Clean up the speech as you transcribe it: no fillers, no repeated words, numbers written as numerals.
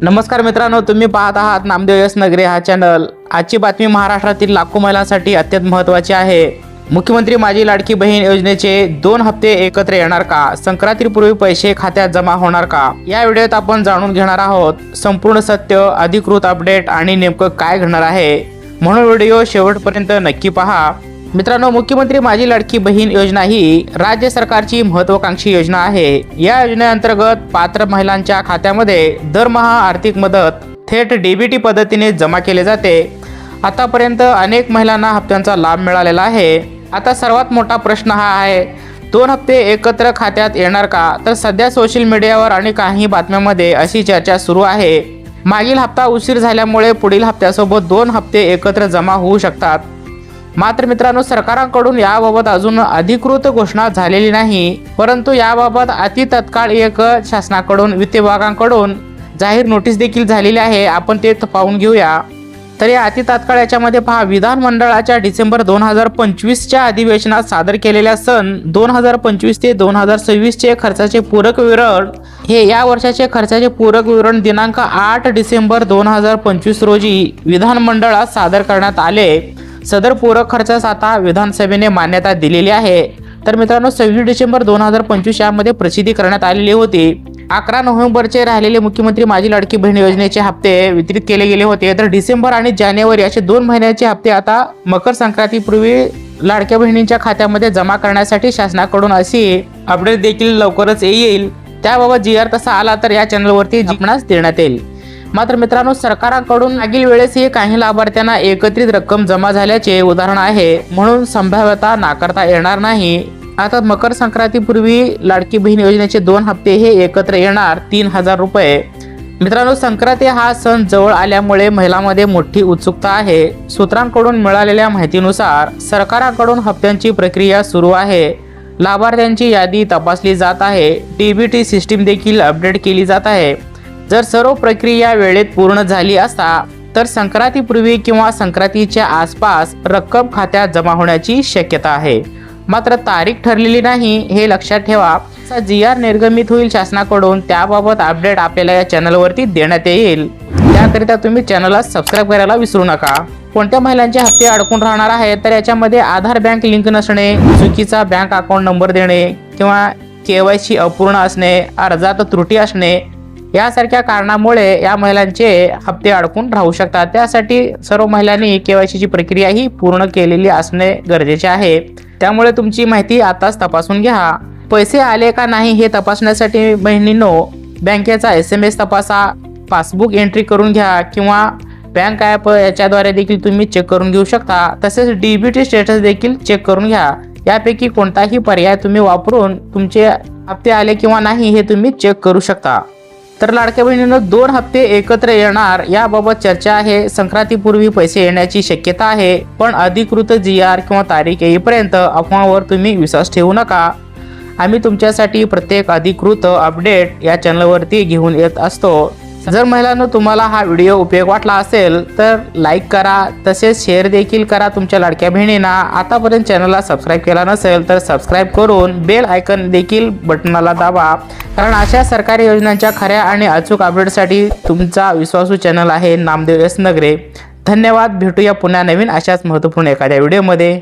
नमस्कार मित्रांनो, तुम्ही पाहत आहात नामदेव यस नगरे हा चॅनल। आजची बातमी महाराष्ट्रातील लाखो महिलांसाठी अत्यंत महत्त्वाची आहे। मुख्यमंत्री माझी लाडकी बहीण योजनेचे 2 हप्ते एकत्र येणार का? संक्रांतीपूर्वी पैसे खात्यात जमा होणार का? या व्हिडिओत आपण जाणून घेणार आहोत संपूर्ण सत्य, अधिकृत अपडेट आणि नेमकं काय घडणार आहे, म्हणून व्हिडिओ शेवटपर्यंत नक्की पहा। मित्रांनो, मुख्यमंत्री माझी लाडकी बहीण योजना ही राज्य सरकारची महत्त्वाकांक्षी योजना आहे। या योजनेअंतर्गत पात्र महिलांच्या खात्यामध्ये दरमहा आर्थिक मदत थेट डीबीटी पद्धतीने जमा केली जाते। आतापर्यंत अनेक महिलांना हप्त्यांचा लाभ मिळालेला आहे। आता सर्वात मोठा प्रश्न हा आहे, 2 हप्ते एकत्र खात्यात येणार का? तर सध्या सोशल मीडियावर आणि काही बातम्यांमध्ये अशी चर्चा सुरू आहे। मागील हप्ता उशीर झाल्यामुळे पुढील हप्त्यासोबत 2 हप्ते एकत्र जमा होऊ शकतात। मात्र मित्रांनो, सरकारकडून याबाबत अजून अधिकृत घोषणा झालेली नाही, परंतु याबाबत अति तत्काळ एक शासनाकडून वित्त विभागाकडून जाहीर नोटीस देखील झालेली आहे। आपण ते पाहून घेऊया। तर या अति तात्काळ याच्यामध्ये पहा, विधानमंडळाच्या डिसेंबर 2025च्या अधिवेशनात सादर केलेल्या सन 2025 ते 2026 चे खर्चाचे पूरक विवरण हे या वर्षाचे खर्चाचे पूरक विवरण दिनांक 8 डिसेंबर 2025 रोजी विधानमंडळात सादर करण्यात आले। सदर पूरक खर्चास आता विधानसभेने मान्यता दिलेली आहे। तर मित्रांनो, 26 डिसेंबर 2025 यामध्ये प्रसिद्धी करण्यात आलेली होती। 11 नोव्हेंबरचे राहिलेले मुख्यमंत्री माझी लाडकी बहीण योजनेचे हप्ते वितरित केले गेले होते। तर डिसेंबर आणि जानेवारी असे 2 महिन्याचे हप्ते आता मकर संक्रांतीपूर्वी लाडक्या बहिणींच्या खात्यामध्ये जमा करण्यासाठी शासनाकडून अशी अपडेट देखील लवकरच येईल। त्याबाबत जी आर तसा आला तर या चॅनलवरती आपणास देण्यात येईल। मात्र मित्रांनो, सरकारकडून मागील वेळेसही काही लाभार्थ्यांना एकत्रित रक्कम जमा झाल्याचे उदाहरण आहे, म्हणून संभाव्यता नाकारता येणार नाही। आता मकर संक्रांतीपूर्वी लाडकी बहीण योजनेचे 2 हप्ते हे एकत्र येणार 3000 रुपये। मित्रांनो, संक्रांती हा सण जवळ आल्यामुळे महिलांमध्ये मोठी उत्सुकता आहे। सूत्रांकडून मिळालेल्या माहितीनुसार सरकारकडून हप्त्यांची प्रक्रिया सुरू आहे। लाभार्थ्यांची यादी तपासली जात आहे। डीबीटी सिस्टीम देखील अपडेट केली जात आहे। जर सर्व प्रक्रिया वेळेत पूर्ण झाली असता तर संक्रांतीपूर्वी किंवा संक्रांतीच्या आसपास रक्कम खात्यात जमा होण्याची शक्यता आहे। मात्र तारीख ठरलेली नाही, हे लक्षात ठेवा। जी आर निर्गमित होईल शासनाकडून, त्याबाबत अपडेट आपल्याला या चॅनलवरती देण्यात येईल। त्याकरिता तुम्ही चॅनलला सबस्क्राईब करायला विसरू नका। कोणत्या महिलांचे हप्ते अडकून राहणार आहेत तर याच्यामध्ये आधार बँक लिंक नसणे, चुकीचा बँक अकाउंट नंबर देणे किंवा KYC अपूर्ण असणे, अर्जात त्रुटी असणे यासारख्या कारणामुळे या महिलांचे हप्ते अडकून राहू शकतात। त्यासाठी सर्व महिलांनी KYC ची प्रक्रिया ही पूर्ण केलेली असणे गरजेचे आहे। त्यामुळे तुमची माहिती आताच तपासून घ्या। पैसे आले का नाही हे तपासण्यासाठी बहिणींनो, बँकेचा SMS तपासा, पासबुक एंट्री करून घ्या किंवा बँक ॲप याच्याद्वारे देखील तुम्ही चेक करून घेऊ शकता। तसेच डीबीटी स्टेटस देखील चेक करून घ्या। यापैकी कोणताही पर्याय तुम्ही वापरून तुमचे हप्ते आले किंवा नाही हे तुम्ही चेक करू शकता। तर लाडक्या बहिणींनो, 2 हप्ते एकत्र येणार याबाबत चर्चा आहे। संक्रांतीपूर्वी पैसे येण्याची शक्यता आहे, पण अधिकृत GR किंवा तारीख येईपर्यंत अफवांवर तुम्ही विश्वास ठेवू नका। आम्ही तुमच्यासाठी प्रत्येक अधिकृत अपडेट या चॅनलवरती घेऊन येत असतो। जर महिलांनो तुम्हाला हा व्हिडिओ उपयोग वाटला असेल तर लाईक करा, तसेच शेअर देखील करा तुमच्या लाडक्या बहिणींना। आतापर्यंत चॅनलला सबस्क्राईब केला नसेल तर सबस्क्राईब करून बेल आयकन देखील बटनाला दाबा, कारण अशा सरकारी योजनांच्या खऱ्या आणि अचूक अपडेटसाठी तुमचा विश्वासू चॅनल आहे नामदेव यस नगरे। धन्यवाद। भेटूया पुन्हा नवीन अशाच महत्त्वपूर्ण एखाद्या व्हिडिओमध्ये।